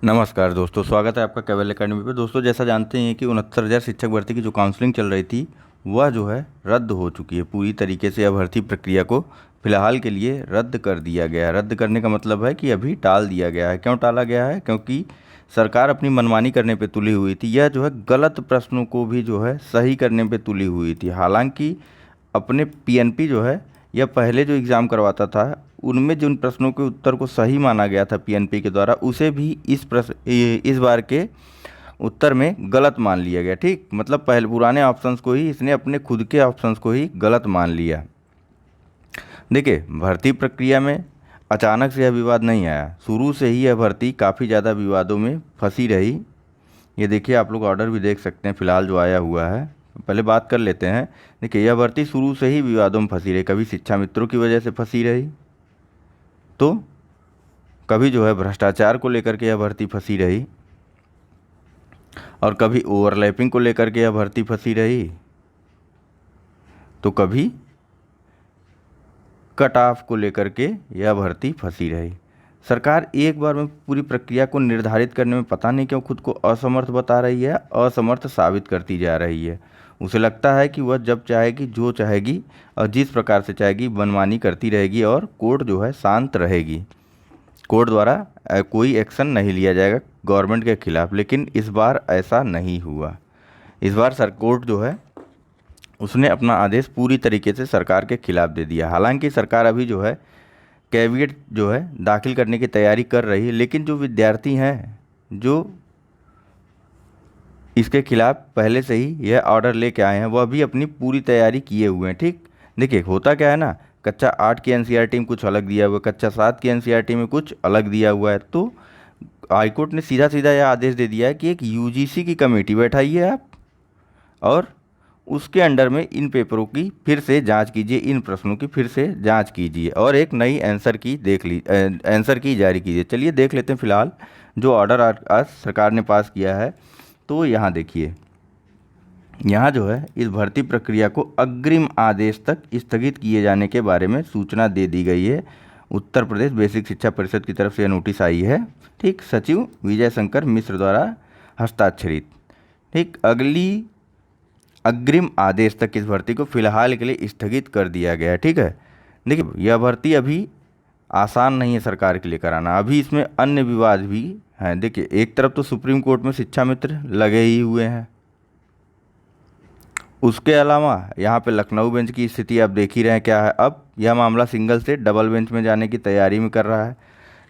नमस्कार दोस्तों, स्वागत है आपका केवल एकेडमी पे। दोस्तों, जैसा जानते हैं कि 69,000 शिक्षक भर्ती की जो काउंसलिंग चल रही थी वह जो है रद्द हो चुकी है पूरी तरीके से। यह भर्ती प्रक्रिया को फिलहाल के लिए रद्द कर दिया गया है। रद्द करने का मतलब है कि अभी टाल दिया गया है। क्यों टाला गया है? क्योंकि सरकार अपनी मनमानी करने पे तुली हुई थी। यह जो है गलत प्रश्नों को भी जो है सही करने पे तुली हुई थी। हालांकि अपने पीएनपी जो है या पहले जो एग्ज़ाम करवाता था उनमें जिन प्रश्नों के उत्तर को सही माना गया था पीएनपी के द्वारा, उसे भी इस बार के उत्तर में गलत मान लिया गया। ठीक, मतलब पहले पुराने ऑप्शंस को ही इसने अपने खुद के ऑप्शंस को ही गलत मान लिया। देखिए, भर्ती प्रक्रिया में अचानक से यह विवाद नहीं आया। शुरू से ही यह भर्ती काफ़ी ज़्यादा विवादों में फंसी रही। ये देखिए, आप लोग ऑर्डर भी देख सकते हैं फिलहाल जो आया हुआ है। पहले बात कर लेते हैं। देखिए, यह भर्ती शुरू से ही विवादों में फंसी रही। कभी शिक्षा मित्रों की वजह से फंसी रही, तो कभी जो है भ्रष्टाचार को लेकर के यह भर्ती फंसी रही, और कभी ओवरलैपिंग को लेकर के यह भर्ती फंसी रही, तो कभी कट ऑफ को लेकर के यह भर्ती फंसी रही। सरकार एक बार में पूरी प्रक्रिया को निर्धारित करने में पता नहीं क्यों खुद को असमर्थ बता रही है, असमर्थ साबित करती जा रही है। उसे लगता है कि वह जब चाहेगी, जो चाहेगी और जिस प्रकार से चाहेगी मनमानी करती रहेगी और कोर्ट जो है शांत रहेगी। कोर्ट द्वारा कोई एक्शन नहीं लिया जाएगा गवर्नमेंट के खिलाफ। लेकिन इस बार ऐसा नहीं हुआ। इस बार कोर्ट जो है उसने अपना आदेश पूरी तरीके से सरकार के खिलाफ दे दिया। हालांकि सरकार अभी जो है कैविएट जो है दाखिल करने की तैयारी कर रही है, लेकिन जो विद्यार्थी हैं जो इसके खिलाफ पहले से ही यह ऑर्डर लेके आए हैं, वह भी अपनी पूरी तैयारी किए हुए हैं। ठीक, देखिए होता क्या है ना, कक्षा 8 की एनसीईआरटी में कुछ अलग दिया हुआ है, कक्षा 7 की एनसीईआरटी में कुछ अलग दिया हुआ है। तो हाईकोर्ट ने सीधा सीधा यह आदेश दे दिया है कि एक यूजीसी की कमेटी बैठाइए आप, और उसके अंडर में इन पेपरों की फिर से जांच कीजिए, इन प्रश्नों की फिर से जांच कीजिए, और एक नई आंसर की जारी कीजिए। चलिए देख लेते हैं फिलहाल जो ऑर्डर आज सरकार ने पास किया है। तो यहाँ देखिए, यहाँ जो है इस भर्ती प्रक्रिया को अग्रिम आदेश तक स्थगित किए जाने के बारे में सूचना दे दी गई है। उत्तर प्रदेश बेसिक शिक्षा परिषद की तरफ से यह नोटिस आई है। ठीक, सचिव विजय शंकर मिश्र द्वारा हस्ताक्षरित। ठीक, अग्रिम आदेश तक इस भर्ती को फिलहाल के लिए स्थगित कर दिया गया है। ठीक है, देखिए यह भर्ती अभी आसान नहीं है सरकार के लिए कराना। अभी इसमें अन्य विवाद भी हैं। देखिए, एक तरफ तो सुप्रीम कोर्ट में शिक्षा मित्र लगे ही हुए हैं, उसके अलावा यहाँ पे लखनऊ बेंच की स्थिति आप देख ही रहे हैं क्या है। अब यह मामला सिंगल से डबल बेंच में जाने की तैयारी में कर रहा है।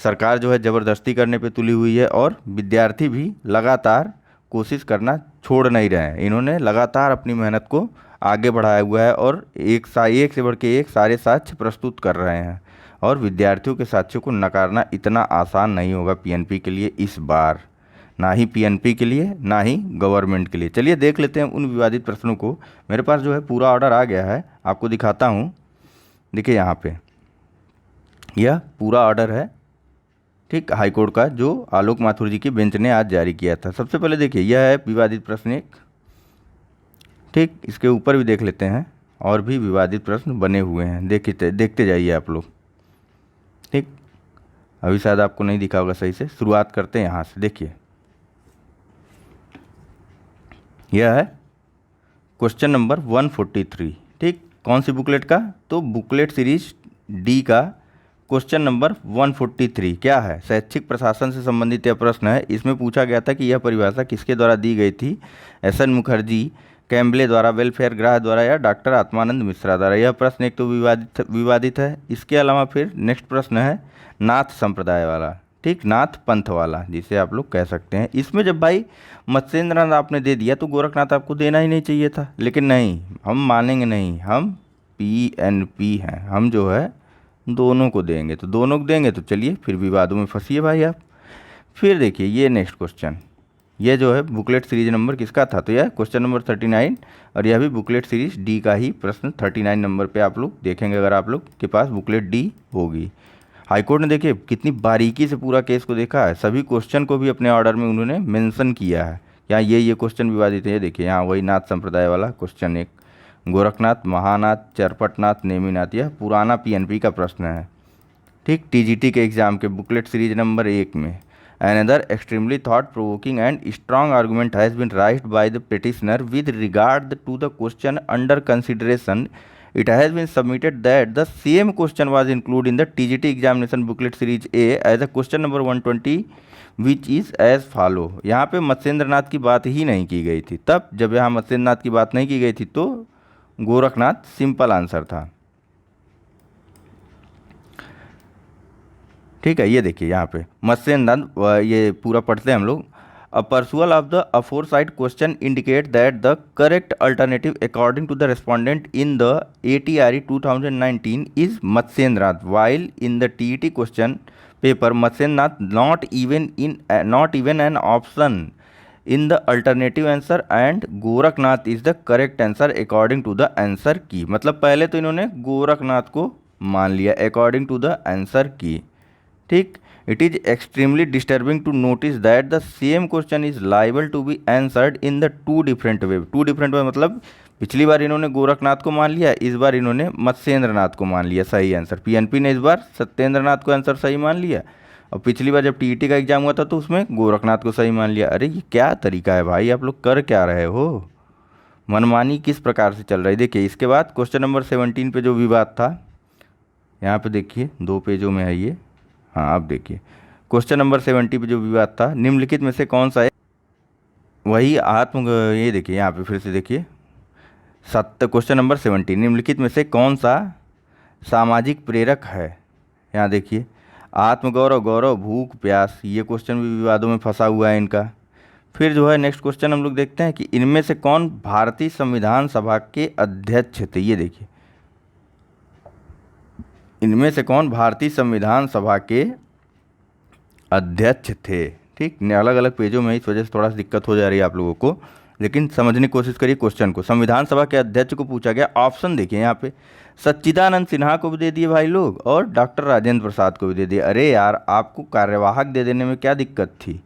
सरकार जो है ज़बरदस्ती करने पे तुली हुई है, और विद्यार्थी भी लगातार कोशिश करना छोड़ नहीं रहे हैं। इन्होंने लगातार अपनी मेहनत को आगे बढ़ाया हुआ है, और एक से बढ़ के एक सारे साक्ष्य प्रस्तुत कर रहे हैं। और विद्यार्थियों के साक्ष्यों को नकारना इतना आसान नहीं होगा पीएनपी के लिए इस बार, ना ही पीएनपी के लिए, ना ही गवर्नमेंट के लिए। चलिए देख लेते हैं उन विवादित प्रश्नों को। मेरे पास जो है पूरा ऑर्डर आ गया है, आपको दिखाता हूँ। देखिए यहाँ पे यह पूरा ऑर्डर है, ठीक, हाईकोर्ट का, जो आलोक माथुर जी की बेंच ने आज जारी किया था। सबसे पहले देखिए, यह है विवादित प्रश्न एक। ठीक, इसके ऊपर भी देख लेते हैं, और भी विवादित प्रश्न बने हुए हैं। देखते जाइए आप लोग। ठीक, अभी शायद आपको नहीं दिखा होगा सही से। शुरुआत करते हैं यहाँ से। देखिए, यह है क्वेश्चन नंबर 143। ठीक, कौन सी बुकलेट का? तो बुकलेट सीरीज डी का क्वेश्चन नंबर 143 क्या है? शैक्षिक प्रशासन से संबंधित यह प्रश्न है। इसमें पूछा गया था कि यह परिभाषा किसके द्वारा दी गई थी? एस.एन. मुखर्जी, कैम्बले द्वारा, वेलफेयर ग्राह द्वारा, या डॉक्टर आत्मानंद मिश्रा द्वारा? यह प्रश्न एक तो विवादित है। इसके अलावा फिर नेक्स्ट प्रश्न है नाथ संप्रदाय वाला। ठीक, नाथ पंथ वाला जिसे आप लोग कह सकते हैं। इसमें जब भाई मत्स्येंद्र नाथ आपने दे दिया तो गोरखनाथ आपको देना ही नहीं चाहिए था। लेकिन नहीं, हम मानेंगे नहीं, हम पीएनपी हैं, हम जो है दोनों को देंगे। तो दोनों को देंगे तो चलिए फिर विवादों में फंसिए भाई आप। फिर देखिए ये नेक्स्ट क्वेश्चन, ये जो है बुकलेट सीरीज नंबर किसका था? तो यह क्वेश्चन नंबर 39, और यह भी बुकलेट सीरीज डी का ही प्रश्न 39 नंबर पे आप लोग देखेंगे अगर आप लोग के पास बुकलेट डी होगी। हाईकोर्ट ने देखिए कितनी बारीकी से पूरा केस को देखा है। सभी क्वेश्चन को भी अपने ऑर्डर में उन्होंने मेंशन किया है। यहाँ ये क्वेश्चन विवादित है। ये देखिए यहाँ वही नाथ संप्रदाय वाला क्वेश्चन एक, गोरखनाथ, महानाथ, चरपटनाथ, नेमिनाथ, यह पुराना पीएनपी का प्रश्न है। ठीक, टीजीटी के एग्ज़ाम के बुकलेट सीरीज नंबर 1 में। Another extremely thought-provoking and strong argument has been raised by the petitioner with regard to the question under consideration. It has been submitted that the same question was included in the TGT examination booklet series A as a question number 120, which is as follow. यहाँ पे मत्स्येंद्र नाथ की बात ही नहीं की गई थी। तब जब यहाँ मत्स्येंद्र नाथ की बात नहीं की गई थी तो गोरखनाथ सिंपल आंसर था। ठीक है, ये देखिए यहाँ पे मत्स्येंद्र, ये पूरा पढ़ते हैं हम लोग। A perusal of the aforesaid question indicate that the correct alternative according to the respondent in the ATRE 2019 is Matsyendra Nath, while in the TET question paper Matsyendra Nath not even an option in the alternative answer and Gorakhnath is the correct answer according to the answer key. मतलब पहले तो इन्होंने गोरखनाथ को मान लिया according to the answer की। ठीक, it is extremely disturbing to notice that the same question is liable to be answered in the two different way मतलब पिछली बार इन्होंने गोरखनाथ को मान लिया, इस बार इन्होंने मत्स्येंद्र नाथ को मान लिया सही आंसर। PNP ने इस बार सत्येंद्र नाथ को आंसर सही मान लिया, और पिछली बार जब TET का एग्जाम हुआ था तो उसमें गोरखनाथ को सही मान लिया। अरे ये क्या तरीका है भाई, आप लोग कर क्या रहे हो, मनमानी किस प्रकार से चल रही है। देखिए इसके बाद क्वेश्चन नंबर 17 पे जो विवाद था, यहाँ पे देखिए 2 पेजों में है ये। हाँ आप देखिए क्वेश्चन नंबर 70 पे जो विवाद था, निम्नलिखित में से कौन सा है वही ये देखिए यहाँ पे फिर से देखिए क्वेश्चन नंबर 70, निम्नलिखित में से कौन सा सामाजिक प्रेरक है। यहाँ देखिए आत्मगौरव, गौरव, भूख, प्यास, ये क्वेश्चन भी विवादों में फंसा हुआ है इनका। फिर जो है नेक्स्ट क्वेश्चन हम लोग देखते हैं कि इनमें से कौन भारतीय संविधान सभा के अध्यक्ष थे। ये देखिए इनमें से कौन भारतीय संविधान सभा के अध्यक्ष थे। ठीक, अलग अलग पेजों में, इस वजह से थोड़ा सा दिक्कत हो जा रही है आप लोगों को, लेकिन समझने की कोशिश करिए क्वेश्चन को। संविधान सभा के अध्यक्ष को पूछा गया, ऑप्शन देखिए यहाँ पे सच्चिदानंद सिन्हा को भी दे दिए भाई लोग, और डॉक्टर राजेंद्र प्रसाद को भी दे दिए। अरे यार आपको कार्यवाहक दे देने में क्या दिक्कत थी।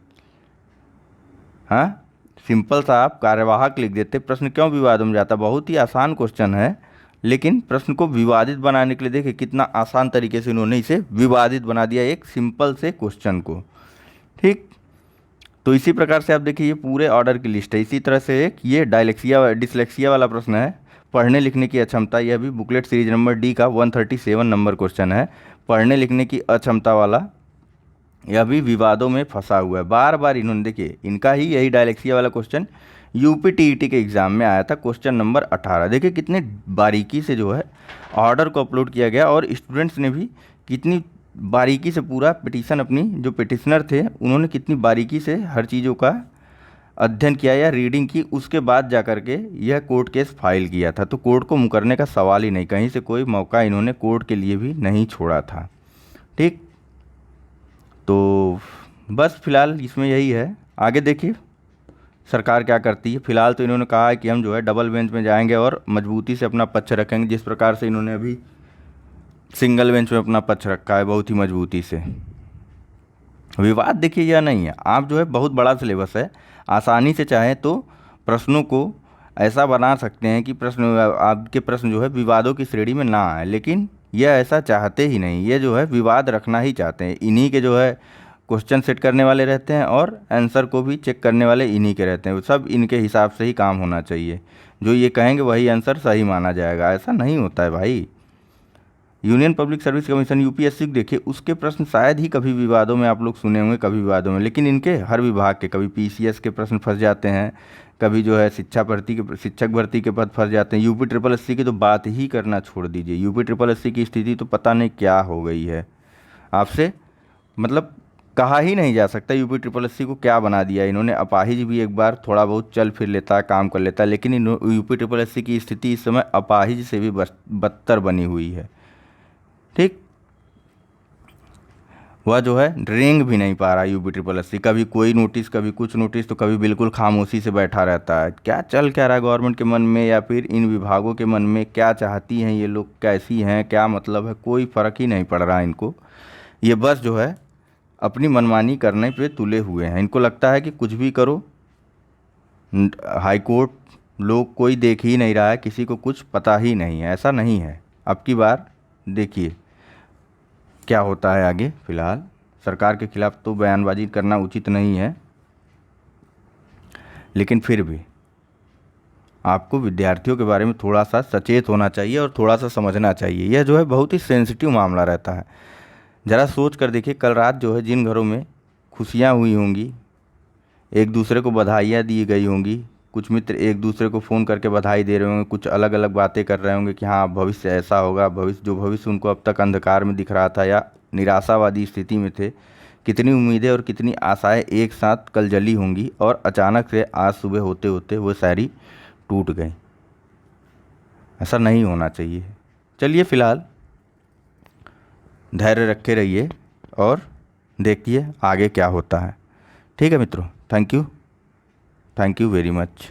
हाँ सिंपल सा आप कार्यवाहक लिख देते, प्रश्न क्यों विवाद में जाता। बहुत ही आसान क्वेश्चन है, लेकिन प्रश्न को विवादित बनाने के लिए देखिए कितना आसान तरीके से इन्होंने इसे विवादित बना दिया एक सिंपल से क्वेश्चन को। ठीक, तो इसी प्रकार से आप देखिए ये पूरे ऑर्डर की लिस्ट है। इसी तरह से एक ये डिसलेक्सिया वाला प्रश्न है, पढ़ने लिखने की अक्षमता, यह भी बुकलेट सीरीज नंबर D का 137 नंबर क्वेश्चन है। पढ़ने लिखने की अक्षमता वाला यह भी विवादों में फंसा हुआ है। बार बार इन्होंने देखिए इनका ही यही डायलेक्सिया वाला क्वेश्चन UP TET के एग्ज़ाम में आया था, क्वेश्चन नंबर 18। देखिए कितने बारीकी से जो है ऑर्डर को अपलोड किया गया, और स्टूडेंट्स ने भी कितनी बारीकी से पूरा पिटीशन, अपनी जो पिटिशनर थे उन्होंने कितनी बारीकी से हर चीज़ों का अध्ययन किया या रीडिंग की, उसके बाद जा कर के यह कोर्ट केस फाइल किया था। तो कोर्ट को मुकरने का सवाल ही नहीं, कहीं से कोई मौका इन्होंने कोर्ट के लिए भी नहीं छोड़ा था। ठीक, तो बस फिलहाल इसमें यही है। आगे देखिए सरकार क्या करती है। फिलहाल तो इन्होंने कहा है कि हम जो है डबल बेंच में जाएंगे और मजबूती से अपना पक्ष रखेंगे, जिस प्रकार से इन्होंने अभी सिंगल बेंच में अपना पक्ष रखा है बहुत ही मजबूती से। विवाद देखिए यह नहीं है, आप जो है बहुत बड़ा सिलेबस है, आसानी से चाहें तो प्रश्नों को ऐसा बना सकते हैं कि आपके प्रश्न जो है विवादों की श्रेणी में ना आए, लेकिन यह ऐसा चाहते ही नहीं। ये जो है विवाद रखना ही चाहते हैं। इन्हीं के जो है क्वेश्चन सेट करने वाले रहते हैं और आंसर को भी चेक करने वाले इन्हीं के रहते हैं। सब इनके हिसाब से ही काम होना चाहिए, जो ये कहेंगे वही आंसर सही माना जाएगा, ऐसा नहीं होता है भाई। Union public service commission UPSC देखिए, उसके प्रश्न शायद ही कभी विवादों में आप लोग सुने होंगे, कभी विवादों में, लेकिन इनके हर विभाग के कभी PCS के प्रश्न फंस जाते हैं, कभी जो है शिक्षक भर्ती के पद फंस जाते हैं। UP SSC की तो बात ही करना छोड़ दीजिए। UP SSC की स्थिति तो पता नहीं क्या हो गई है, आपसे मतलब कहा ही नहीं जा सकता UP SSC को क्या बना दिया इन्होंने। अपाहिज भी एक बार थोड़ा बहुत चल फिर लेता है, काम कर लेता है, लेकिन UP SSC की स्थिति इस समय अपाहिज से भी बदतर बनी हुई है। ठीक, वह जो है रेंग भी नहीं पा रहा UP SSC, कभी कोई नोटिस, कभी कुछ नोटिस, तो कभी बिल्कुल खामोशी से बैठा रहता है। क्या चल क्या रहा है गवर्नमेंट के मन में, या फिर इन विभागों के मन में, क्या चाहती हैं ये लोग, कैसी हैं, क्या मतलब है, कोई फ़र्क ही नहीं पड़ रहा है इनको। ये बस जो है अपनी मनमानी करने पे तुले हुए हैं। इनको लगता है कि कुछ भी करो, हाई कोर्ट लोग कोई देख ही नहीं रहा है, किसी को कुछ पता ही नहीं है। ऐसा नहीं है। अब की बार देखिए क्या होता है आगे। फिलहाल सरकार के खिलाफ़ तो बयानबाजी करना उचित नहीं है, लेकिन फिर भी आपको विद्यार्थियों के बारे में थोड़ा सा सचेत होना चाहिए और थोड़ा सा समझना चाहिए। यह जो है बहुत ही सेंसिटिव मामला रहता है। ज़रा सोच कर देखिए, कल रात जो है जिन घरों में खुशियाँ हुई होंगी, एक दूसरे को बधाइयाँ दी गई होंगी, कुछ मित्र एक दूसरे को फ़ोन करके बधाई दे रहे होंगे, कुछ अलग अलग बातें कर रहे होंगे कि हाँ भविष्य ऐसा होगा, भविष्य उनको अब तक अंधकार में दिख रहा था या निराशावादी स्थिति में थे, कितनी उम्मीदें और कितनी आशाएं एक साथ कल जली होंगी और अचानक से आज सुबह होते होते वो सारी टूट गई। ऐसा नहीं होना चाहिए। चलिए फ़िलहाल धैर्य रखे रहिए और देखिए आगे क्या होता है। ठीक है मित्रों, थैंक यू वेरी मच।